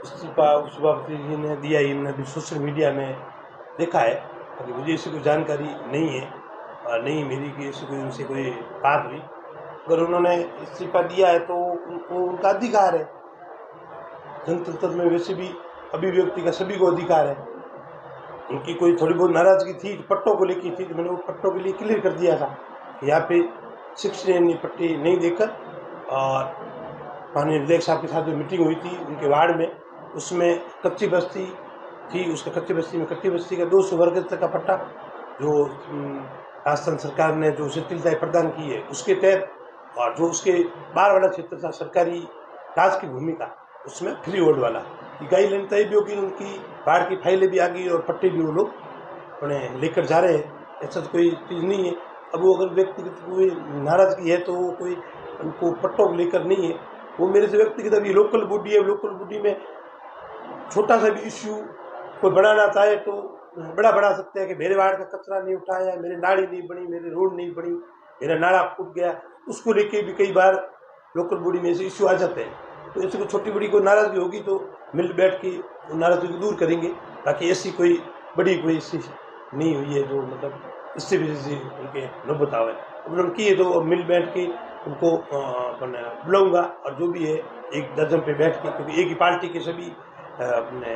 इस्तीफा सभापति जी ने दिया ही मैंने भी सोशल मीडिया में देखा है, क्योंकि मुझे इसकी कोई जानकारी नहीं है और नहीं मेरी कि ऐसी कोई उनसे कोई बात हुई। अगर उन्होंने इस्तीफा दिया है तो उनको उनका अधिकार है। जनतंत्र में वैसे भी अभिव्यक्ति का सभी को अधिकार है। उनकी कोई थोड़ी बहुत नाराजगी थी पट्टों को लेकर थी, तो मैंने वो पट्टों के लिए क्लियर कर दिया था। यहाँ पे 6 पट्टी नहीं देकर, और माननीय विधायक साहब के साथ जो मीटिंग हुई थी उनके वार्ड में, उसमें कच्ची बस्ती थी, उसका कच्ची बस्ती का 200 वर्ग तक का पट्टा जो राजस्थान सरकार ने जो शिथिलताएं प्रदान की है उसके तहत, और जो उसके बाहर वाला क्षेत्र था सरकारी राज की भूमि का, उसमें फ्री होल्ड वाला गाइडलाइन तय भी होगी। उनकी बाढ़ की फाइलें भी आ गई और पट्टे भी वो लोग उन्हें लेकर जा रहे हैं। ऐसा तो कोई चीज़ नहीं है। अब वो अगर व्यक्तिगत कोई नाराजगी है तो वो कोई उनको पट्टों को लेकर नहीं है, वो मेरे से व्यक्तिगत अभी लोकल बॉडी है। लोकल बॉडी में छोटा सा भी इश्यू कोई बनाना चाहे तो बड़ा बना सकते हैं कि मेरे वार्ड का कचरा नहीं उठाया, मेरे नाली नहीं बनी, मेरे रोड नहीं बनी, मेरा नाला फूट गया, उसको लेके भी कई बार लोकल बॉडी में ऐसे इश्यू आ जाते हैं। तो ऐसे कोई छोटी बड़ी कोई नाराजगी होगी तो मिल बैठ के नाराजगी को दूर करेंगे। बाकी ऐसी कोई बड़ी कोई स्थिति नहीं हुई है जो मतलब इससे भी उनके नौबत आवे। उन्होंने की है तो मिल बैठ के उनको बुलाऊंगा, और जो भी है एक दर्जन पे बैठ के, क्योंकि एक ही पार्टी के सभी अपने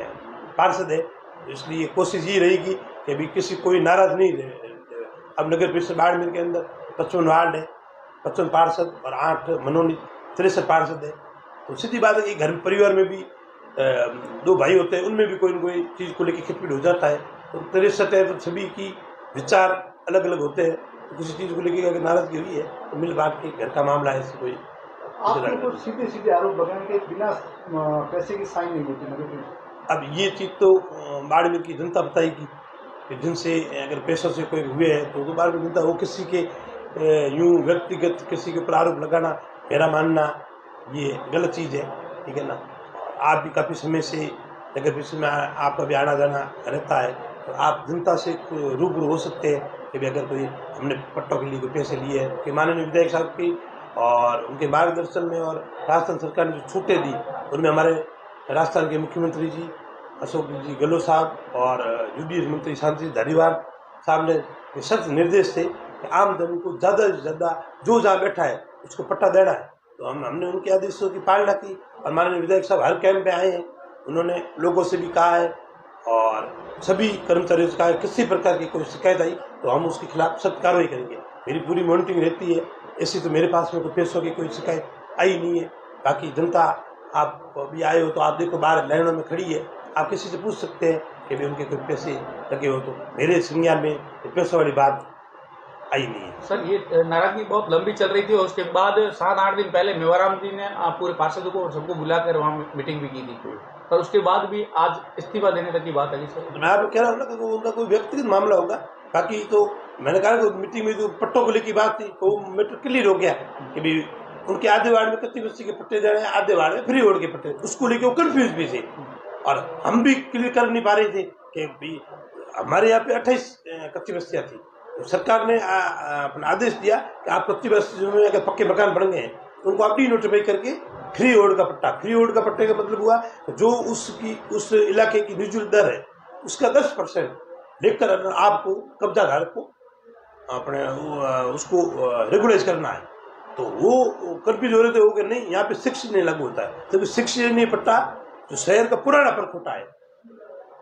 पार्षद है, इसलिए कोशिश ये रहेगी कि अभी किसी कोई नाराज नहीं रहे। अब नगर परिषद बाड़मेर के अंदर 55 वार्ड है, 55 पार्षद और 8 मनोनीत 63 पार्षद है। तो सीधी बात है कि घर परिवार में भी 2 भाई होते हैं, उनमें भी कोई न कोई चीज़ को लेकर खिटपिट हो जाता है। तो 63 है तो सभी की विचार अलग अलग होते हैं। तो किसी चीज़ को लेकर अगर नाराजगी हुई है तो मिल बांट के घर का मामला है, इससे कोई आपको सीधे सीधे आरोप लगाने के बिना पैसे की साइन नहीं होती। अब ये चीज़ तो बाड़मेर की जनता बताएगी कि जिनसे अगर पैसों से कोई हुए हैं तो बाड़मेर जनता, वो किसी के यूँ व्यक्तिगत किसी के ऊपर आरोप लगाना, मेरा मानना ये गलत चीज़ है, ठीक है ना। आप भी काफ़ी समय से नगर परिषद में आपका भी आना जाना रहता है, तो आप जनता से रूबरू हो सकते हैं कि अगर कोई हमने पट्टों के लिए कोई पैसे लिए हैं कि माननीय विधायक साहब की और उनके मार्गदर्शन में और राजस्थान सरकार ने जो छूटें दी, उनमें हमारे राजस्थान के मुख्यमंत्री जी अशोक जी गहलोत साहब और यूडीएच मंत्री शांति धारीवाल साहब ने सख्त निर्देश थे कि आमदनी को ज़्यादा से ज़्यादा जो जहाँ बैठा है उसको पट्टा देना है। तो हमने उनके आदेशों की पालना की, और माननीय विधायक साहब हर कैंप में आए हैं। उन्होंने लोगों से भी कहा है और सभी कर्मचारियों से कहा है किसी प्रकार की कोई शिकायत आई तो हम उसके खिलाफ सख्त कार्रवाई करेंगे। मेरी पूरी मॉनिटरिंग रहती है। ऐसी तो मेरे पास में कोई पैसों की कोई शिकायत आई नहीं है। बाकी जनता, आप अभी आए हो तो आप देखो बाहर लाइनों में खड़ी है, आप किसी से पूछ सकते हैं कि भी उनके कोई पैसे लगे हो, तो मेरे संज्ञान में पैसों वाली बात आई नहीं है। सर, ये नाराजगी बहुत लंबी चल रही थी और उसके बाद 7-8 दिन पहले मेवाराम जी ने पूरे पार्षदों को और सबको बुलाकर वहाँ मीटिंग भी की थी, पर उसके बाद भी आज इस्तीफा देने तक की बात है। सर मैं आपको कह रहा हूँ ना कि उनका कोई व्यक्तिगत मामला होगा। बाकी तो मैंने कहा कि मीटिंग में जो पट्टों को लेकर बात थी तो मैटर क्लियर हो गया कि भी उनके आधे वार्ड में कच्ची बस्ती के पट्टे दे रहे हैं, आधे वार्ड में फ्री होल्ड के पट्टे, उसको लेकर वो कन्फ्यूज भी थे और हम भी क्लियर कर नहीं पा रहे थे कि भी हमारे यहाँ पे 28 कच्ची बस्तियाँ थी। तो सरकार ने अपना आदेश दिया कि आप कच्ची बस्तियों में अगर पक्के मकान बन गए हैं तो उनको अपनी नोटिफाई करके फ्री होल्ड का पट्टा, फ्री होल्ड का पट्टे का मतलब हुआ जो उस इलाके की निजी दर है उसका 10% लेकर आपको कब्जाधारक को अपने उसको रेगुलाइज करना है। तो वो कंफ्यूज हो रहे थे, हो गए नहीं यहाँ पे 6 नहीं लागू होता है, तभी 6 पट्टा जो शहर का पुराना परखोटा है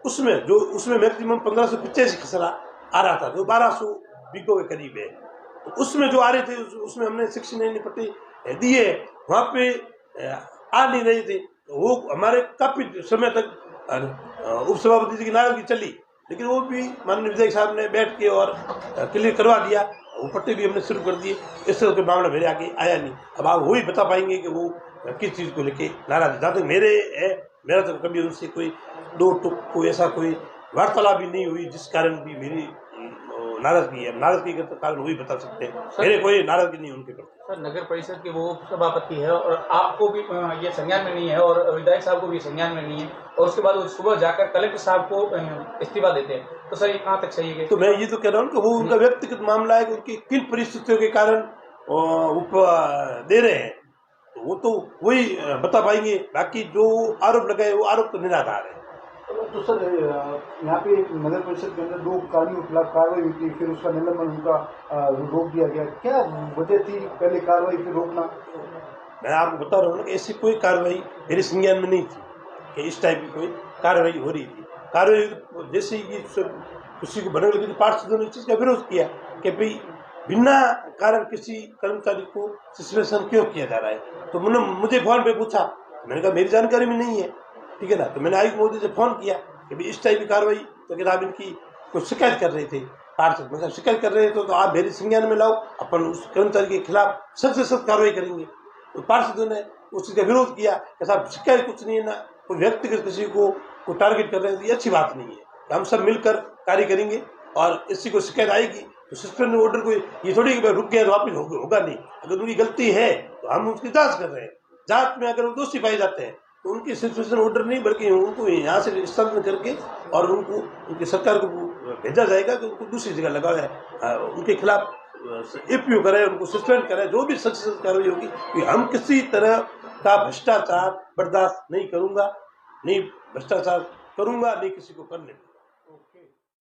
उसमें मैक्सिमम 1585 खसरा आ रहा था, जो 1200 बीघों के करीब है। तो उसमें जो आ रहे थे उसमें हमने 69 पट्टे दिए, वहाँ पे आ नहीं रहे थे। तो वो हमारे काफी समय तक उप सभापति जी की नाराजगी चली, लेकिन वो भी माननीय विधायक साहब ने बैठ के और क्लियर करवा दिया। वो पट्टे भी हमने शुरू कर दिए। इस तरह का मामला मेरे आगे आया नहीं। अब आप वही बता पाएंगे कि वो किस चीज़ को लेके नाराज है। जहाँ तक मेरा तो कभी उनसे कोई दो टुक कोई ऐसा कोई वार्तालाप भी नहीं हुई जिस कारण भी मेरी नाराजगी है। नाराजगी का कारण वही बता सकते हैं, मेरे कोई नाराजगी नहीं उनके प्रति। सर, नगर परिषद के वो सभापति है और आपको भी ये संज्ञान में नहीं है और विधायक साहब को भी संज्ञान में नहीं है, और उसके बाद वो सुबह जाकर कलेक्टर साहब को इस्तीफा देते हैं, तो सर ये कहाँ तक सही है? तो मैं ये तो कह रहा हूँ कि वो उनका व्यक्तिगत मामला है कि उनकी किन परिस्थितियों के कारण दे रहे हैं। तो वो तो वही बता पाएंगे। बाकी जो आरोप लगाए वो आरोप तो निराधार है। तो सर यहाँ पे नगर परिषद के अंदर 2 कर्मियों के खिलाफ कार्रवाई हुई थी, फिर उसका निलंबन उनका रोक दिया गया, क्या वजह थी पहले कार्रवाई फिर रोकना? मैं आपको बता रहा हूँ ना कि ऐसी कोई कार्रवाई मेरे संज्ञान में नहीं थी कि इस टाइप की कोई कार्रवाई हो रही थी। कार्रवाई जैसे ही किसी को बनने लगी तो पार्षदों ने इस चीज़ का विरोध किया कि भाई बिना कारण किसी कर्मचारी को सस्पेंशन क्यों किया जा रहा है। तो मुझे फोन पे पूछा, मैंने कहा मेरी जानकारी में नहीं है, ठीक है ना। तो मैंने आयुक्त मोदी से फोन किया कि भाई इस टाइप की कार्रवाई, तो क्या आप इनकी कुछ शिकायत कर रहे थे पार्षद, मतलब शिकायत कर रहे थे तो आप मेरे संज्ञान में लाओ, अपन उस कर्मचारी के खिलाफ सख्त से सख्त कार्रवाई करेंगे। तो पार्षदों ने उस चीज़ का विरोध किया कि साहब शिकायत कुछ नहीं है ना, कोई व्यक्तिगत किसी को टारगेट कर रहे हैं तो ये अच्छी बात नहीं है। हम सब मिलकर कार्य करेंगे और इसी को शिकायत आएगी तो सस्पेंड ऑर्डर को ये थोड़ी कि रुक गया तो वापिस होगा नहीं। अगर उनकी गलती है तो हम उसकी जांच कर रहे हैं, जांच में अगर वो दोषी पाए जाते हैं तो उनकी सस्पेंशन ऑर्डर नहीं बल्कि उनको यहाँ से निष्पादन करके और उनको उनकी सरकार को भेजा जाएगा कि उनको दूसरी जगह लगा है, उनके खिलाफ एपीओ कराए, उनको सस्पेंड कराए, जो भी सख्त कार्रवाई होगी। कि हम किसी तरह का भ्रष्टाचार बर्दाश्त नहीं करूँगा, नहीं भ्रष्टाचार करूँगा, नहीं किसी को करने